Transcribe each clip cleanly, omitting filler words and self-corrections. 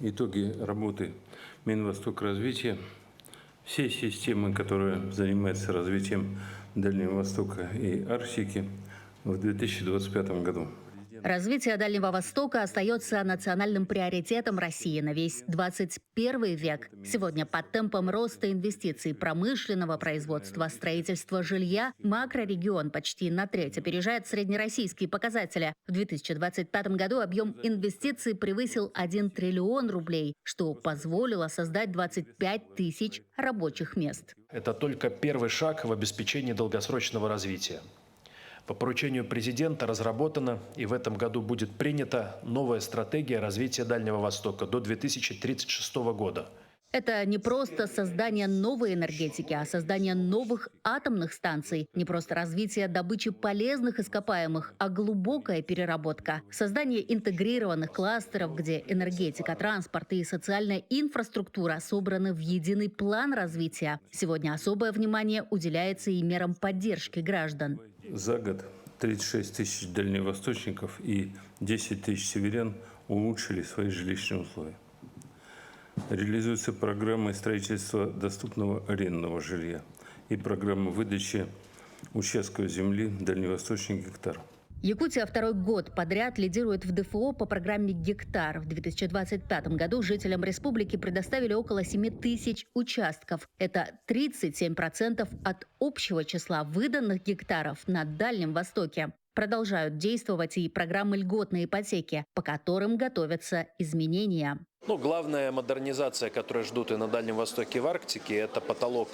Итоги работы Минвосток развития, все системы, которые занимаются развитием Дальнего Востока и Арктики в 2025 году. Развитие Дальнего Востока остается национальным приоритетом России на весь 21 век. Сегодня под темпом роста инвестиций промышленного производства, строительства жилья макрорегион почти на треть опережает среднероссийские показатели. В 2025 году объем инвестиций превысил 1 триллион рублей, что позволило создать 25 тысяч рабочих мест. Это только первый шаг в обеспечении долгосрочного развития. По поручению президента разработана и в этом году будет принята новая стратегия развития Дальнего Востока до 2036 года. Это не просто создание новой энергетики, а создание новых атомных станций. Не просто развитие добычи полезных ископаемых, а глубокая переработка. Создание интегрированных кластеров, где энергетика, транспорт и социальная инфраструктура собраны в единый план развития. Сегодня особое внимание уделяется и мерам поддержки граждан. За год 36 тысяч дальневосточников и 10 тысяч северян улучшили свои жилищные условия. Реализуется программа строительства доступного арендного жилья и программа выдачи участков земли «Дальневосточный гектар». Якутия второй год подряд лидирует в ДФО по программе «Гектар». В 2025 году жителям республики предоставили около 7 тысяч участков. Это 37% от общего числа выданных гектаров на Дальнем Востоке. Продолжают действовать и программы льготной ипотеки, по которым готовятся изменения. Главная модернизация, которую ждут и на Дальнем Востоке, и в Арктике, это потолок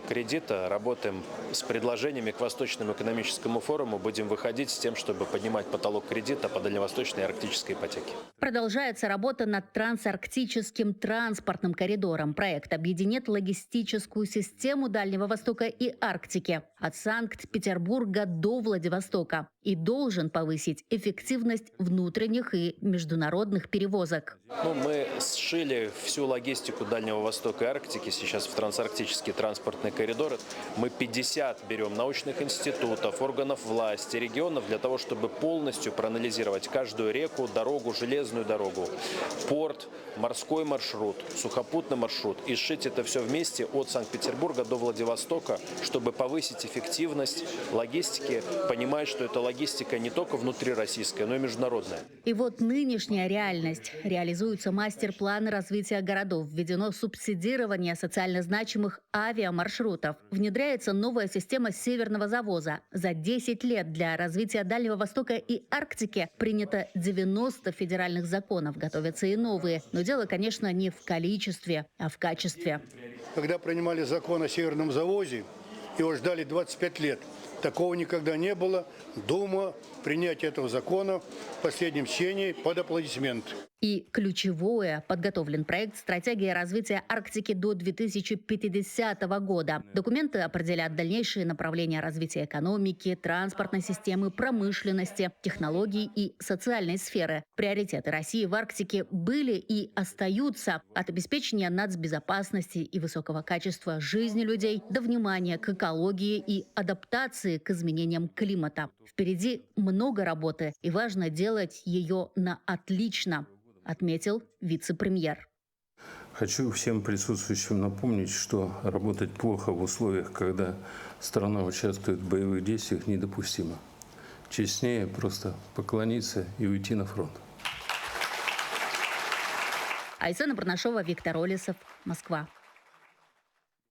кредита. Работаем с предложениями к Восточному экономическому форуму. Будем выходить с тем, чтобы поднимать потолок кредита по дальневосточной и арктической ипотеке. Продолжается работа над трансарктическим транспортным коридором. Проект объединит логистическую систему Дальнего Востока и Арктики от Санкт-Петербурга до Владивостока и должен повысить эффективность внутренних и международных перевозок. Мы сшили всю логистику Дальнего Востока и Арктики сейчас в трансарктический транспортный коридор. Мы 50 берем научных институтов, органов власти, регионов для того, чтобы полностью проанализировать каждую реку, дорогу, железную дорогу, порт, морской маршрут, сухопутный маршрут и сшить это все вместе от Санкт-Петербурга до Владивостока, чтобы повысить эффективность логистики, понимая, что эта логистика не только внутрироссийская, но и международная. И вот нынешняя реальность. Реализуются мастер-планы развития городов, введено субсидирование социально значимых авиамаршрутов. Внедряется новая система северного завоза. За 10 лет для развития Дальнего Востока и Арктики принято 90 федеральных законов. Готовятся и новые. Но дело, конечно, не в количестве, а в качестве. Когда принимали закон о северном завозе, его ждали 25 лет. Такого никогда не было. Дума принятие этого закона в последнем чтении под аплодисменты. И ключевое – подготовлен проект «Стратегия развития Арктики до 2050 года». Документы определят дальнейшие направления развития экономики, транспортной системы, промышленности, технологий и социальной сферы. Приоритеты России в Арктике были и остаются от обеспечения нацбезопасности и высокого качества жизни людей до внимания к экологии и адаптации к изменениям климата. Впереди много работы, и важно делать ее на отлично, отметил вице-премьер. Хочу всем присутствующим напомнить, что работать плохо в условиях, когда страна участвует в боевых действиях, недопустимо. Честнее просто поклониться и уйти на фронт. Айсена Барнашова, Виктор Олесов, Москва.